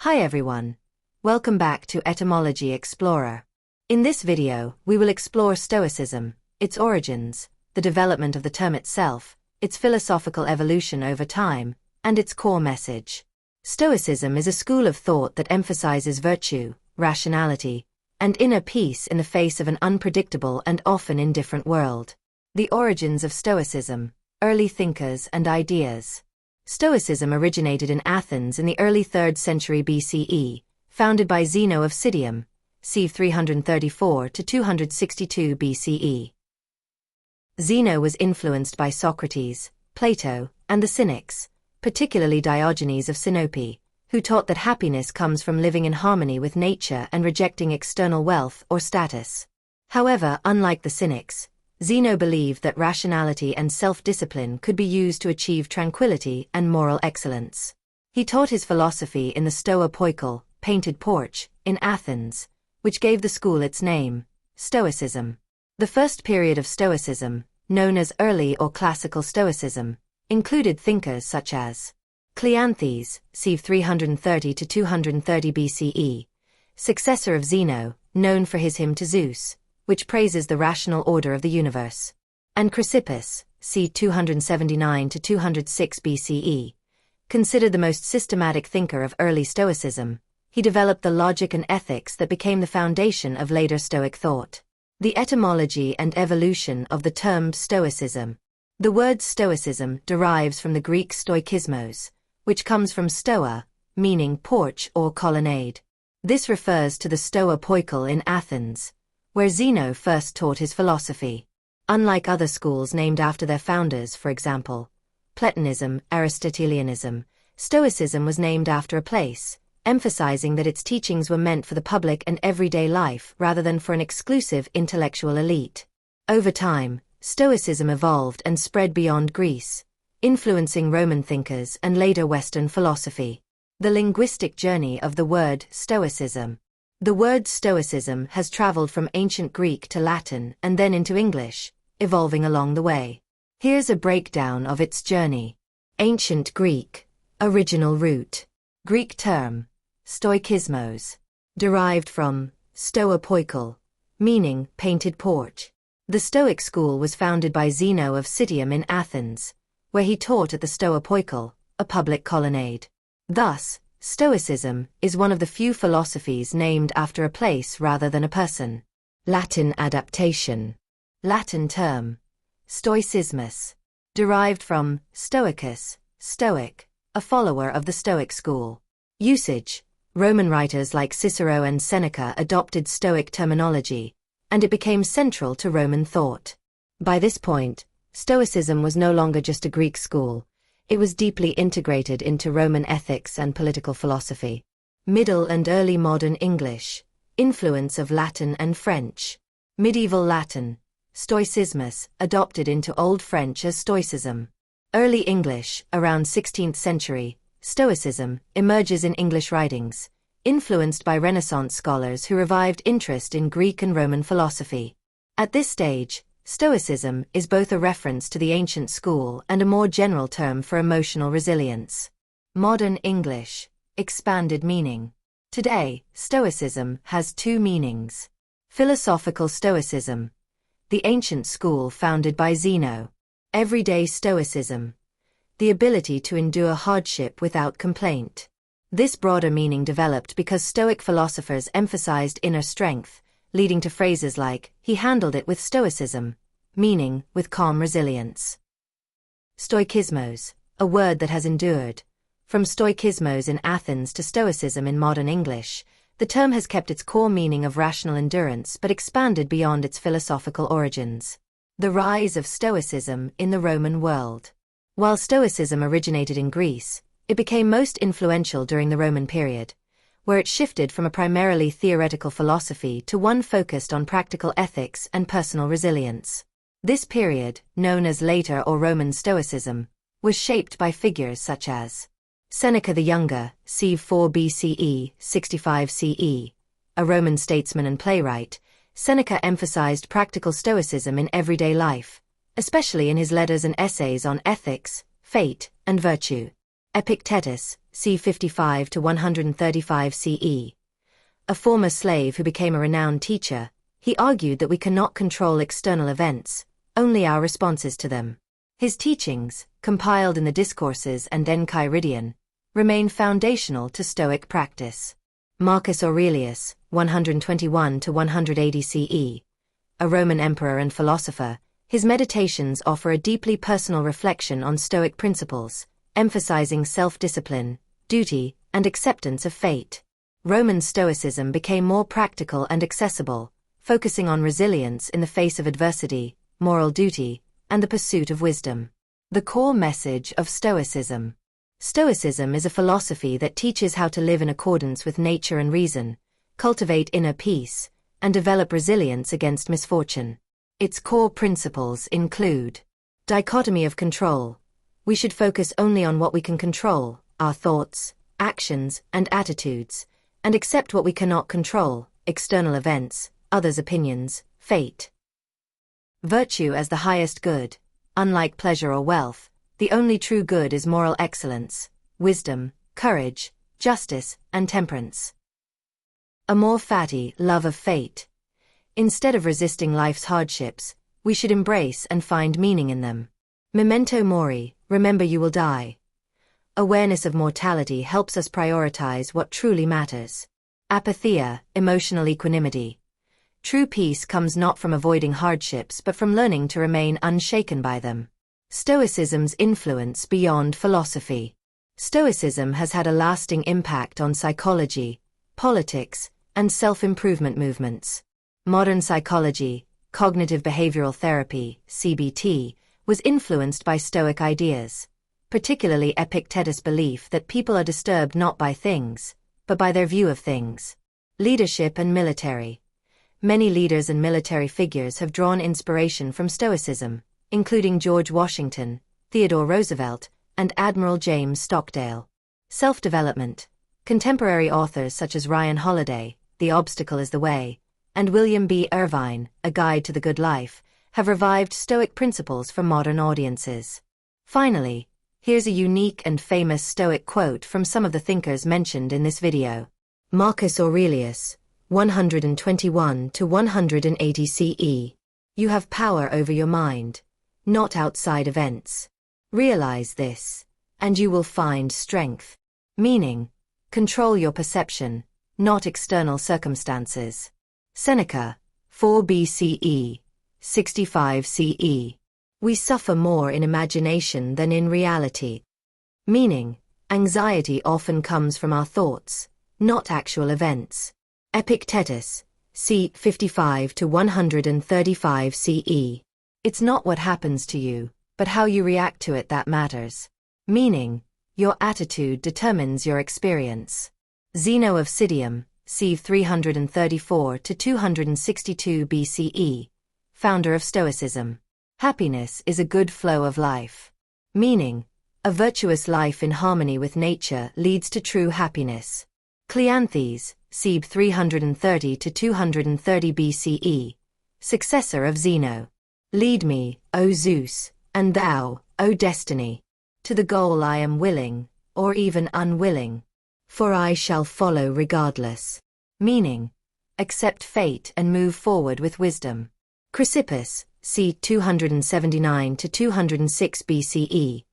Hi everyone. Welcome back to Etymology Explorer. In this video, we will explore Stoicism, its origins, the development of the term itself, its philosophical evolution over time, and its core message. Stoicism is a school of thought that emphasizes virtue, rationality, and inner peace in the face of an unpredictable and often indifferent world. The origins of Stoicism, early thinkers and ideas. Stoicism originated in Athens in the early 3rd century BCE, founded by Zeno of Citium, c. 334 to 262 BCE. Zeno was influenced by Socrates, Plato, and the Cynics, particularly Diogenes of Sinope, who taught that happiness comes from living in harmony with nature and rejecting external wealth or status. However, unlike the Cynics, Zeno believed that rationality and self-discipline could be used to achieve tranquility and moral excellence. He taught his philosophy in the Stoa Poikile, painted porch, in Athens, which gave the school its name, Stoicism. The first period of Stoicism, known as early or classical Stoicism, included thinkers such as Cleanthes, c. 330 to 230 BCE, successor of Zeno, known for his hymn to Zeus, which praises the rational order of the universe, and Chrysippus, c. 279 to 206 BCE, considered the most systematic thinker of early Stoicism. He developed the logic and ethics that became the foundation of later Stoic thought. The etymology and evolution of the term Stoicism. The word Stoicism derives from the Greek stoikismos, which comes from stoa, meaning porch or colonnade. This refers to the Stoa Poikile in Athens, where Zeno first taught his philosophy. Unlike other schools named after their founders, for example, Platonism, Aristotelianism, Stoicism was named after a place, emphasizing that its teachings were meant for the public and everyday life rather than for an exclusive intellectual elite. Over time, Stoicism evolved and spread beyond Greece, influencing Roman thinkers and later Western philosophy. The linguistic journey of the word Stoicism. The word Stoicism has traveled from ancient Greek to Latin and then into English, evolving along the way. Here's a breakdown of its journey. Ancient Greek. Original root. Greek term, stoikismos. Derived from Stoa Poikile, meaning painted porch. The Stoic school was founded by Zeno of Citium in Athens, where he taught at the Stoa Poikile, a public colonnade. Thus, Stoicism is one of the few philosophies named after a place rather than a person. Latin adaptation. Latin term, Stoicismus. Derived from Stoicus, Stoic, a follower of the Stoic school. Usage. Roman writers like Cicero and Seneca adopted Stoic terminology, and it became central to Roman thought. By this point, Stoicism was no longer just a Greek school. It was deeply integrated into Roman ethics and political philosophy. Middle and early modern English. Influence of Latin and French. Medieval Latin, Stoicismus, adopted into Old French as Stoicism. Early English, around 16th century, Stoicism emerges in English writings, influenced by Renaissance scholars who revived interest in Greek and Roman philosophy. At this stage, Stoicism is both a reference to the ancient school and a more general term for emotional resilience. Modern English. Expanded meaning. Today, Stoicism has two meanings. Philosophical Stoicism. The ancient school founded by Zeno. Everyday Stoicism. The ability to endure hardship without complaint. This broader meaning developed because Stoic philosophers emphasized inner strength, leading to phrases like, he handled it with stoicism, meaning, with calm resilience. Stoikismos, a word that has endured. From stoikismos in Athens to Stoicism in modern English, the term has kept its core meaning of rational endurance but expanded beyond its philosophical origins. The rise of Stoicism in the Roman world. While Stoicism originated in Greece, it became most influential during the Roman period, where it shifted from a primarily theoretical philosophy to one focused on practical ethics and personal resilience. This period, known as Later or Roman Stoicism, was shaped by figures such as Seneca the Younger, c. 4 BCE, 65 CE, a Roman statesman and playwright. Seneca emphasized practical stoicism in everyday life, especially in his letters and essays on ethics, fate, and virtue. Epictetus, c. 55 to 135 CE. A former slave who became a renowned teacher, he argued that we cannot control external events, only our responses to them. His teachings, compiled in the Discourses and Enchiridion, remain foundational to Stoic practice. Marcus Aurelius, 121 to 180 CE, a Roman emperor and philosopher, his meditations offer a deeply personal reflection on Stoic principles, emphasizing self-discipline, duty, and acceptance of fate. Roman Stoicism became more practical and accessible, focusing on resilience in the face of adversity, moral duty, and the pursuit of wisdom. The core message of Stoicism. Stoicism is a philosophy that teaches how to live in accordance with nature and reason, cultivate inner peace, and develop resilience against misfortune. Its core principles include dichotomy of control. We should focus only on what we can control, our thoughts, actions, and attitudes, and accept what we cannot control, external events, others' opinions, fate. Virtue as the highest good. Unlike pleasure or wealth, the only true good is moral excellence, wisdom, courage, justice, and temperance. Amor fati, love of fate. Instead of resisting life's hardships, we should embrace and find meaning in them. Memento mori, remember you will die. Awareness of mortality helps us prioritize what truly matters. Apatheia, emotional equanimity. True peace comes not from avoiding hardships but from learning to remain unshaken by them. Stoicism's influence beyond philosophy. Stoicism has had a lasting impact on psychology, politics, and self-improvement movements. Modern psychology, cognitive behavioral therapy, CBT, was influenced by Stoic ideas, particularly Epictetus' belief that people are disturbed not by things, but by their view of things. Leadership and military. Many leaders and military figures have drawn inspiration from Stoicism, including George Washington, Theodore Roosevelt, and Admiral James Stockdale. Self-development. Contemporary authors such as Ryan Holiday, The Obstacle is the Way, and William B. Irvine, A Guide to the Good Life, have revived Stoic principles for modern audiences. Finally, here's a unique and famous Stoic quote from some of the thinkers mentioned in this video. Marcus Aurelius, 121 to 180 CE. You have power over your mind, not outside events. Realize this, and you will find strength. Meaning, control your perception, not external circumstances. Seneca, 4 BCE, 65 CE. We suffer more in imagination than in reality. Meaning, anxiety often comes from our thoughts, not actual events. Epictetus, c. 55 to 135 CE. It's not what happens to you, but how you react to it that matters. Meaning, your attitude determines your experience. Zeno of Citium, c. 334 to 262 BCE, founder of Stoicism. Happiness is a good flow of life. Meaning, a virtuous life in harmony with nature leads to true happiness. Cleanthes, c. 330 to 230 BCE, successor of Zeno. Lead me, O Zeus, and thou, O Destiny, to the goal I am willing, or even unwilling, for I shall follow regardless. Meaning, accept fate and move forward with wisdom. Chrysippus, c. 279 to 206 BCE,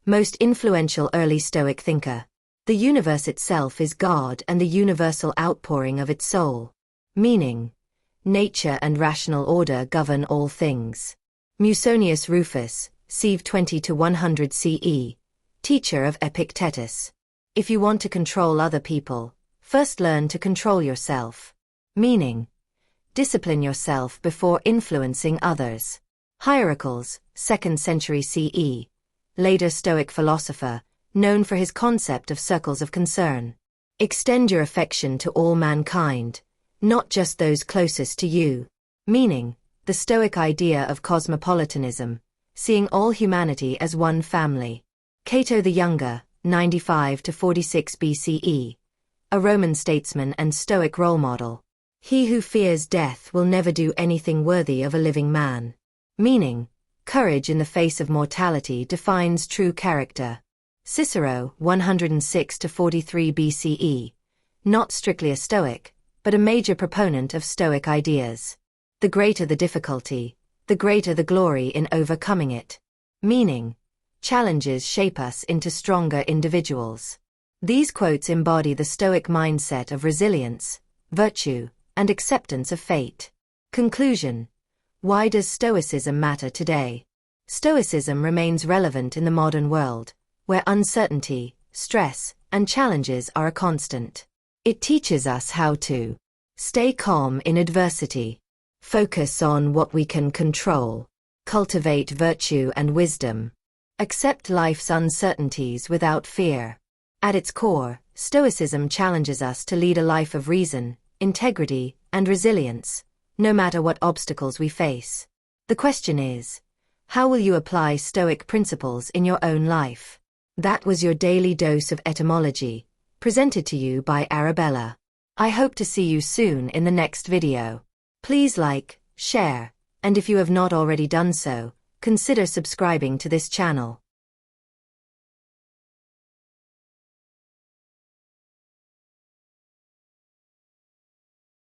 most influential early Stoic thinker. The universe itself is God and the universal outpouring of its soul. Meaning, nature and rational order govern all things. Musonius Rufus, c. 20 to 100 CE, teacher of Epictetus. If you want to control other people, first learn to control yourself. Meaning, discipline yourself before influencing others. Hierocles, 2nd century CE, later Stoic philosopher, known for his concept of circles of concern. Extend your affection to all mankind, not just those closest to you. Meaning, the Stoic idea of cosmopolitanism, seeing all humanity as one family. Cato the Younger, 95 to 46 BCE, a Roman statesman and Stoic role model. He who fears death will never do anything worthy of a living man. Meaning, courage in the face of mortality defines true character. Cicero, 106–43 BCE, not strictly a Stoic, but a major proponent of Stoic ideas. The greater the difficulty, the greater the glory in overcoming it. Meaning, challenges shape us into stronger individuals. These quotes embody the Stoic mindset of resilience, virtue, and acceptance of fate. Conclusion. Why does Stoicism matter today? Stoicism remains relevant in the modern world, where uncertainty, stress, and challenges are a constant. It teaches us how to stay calm in adversity, focus on what we can control, cultivate virtue and wisdom, accept life's uncertainties without fear. At its core, Stoicism challenges us to lead a life of reason, integrity, and resilience, no matter what obstacles we face. The question is, how will you apply Stoic principles in your own life? That was your daily dose of etymology, presented to you by Arabella. I hope to see you soon in the next video. Please like, share, and if you have not already done so, consider subscribing to this channel.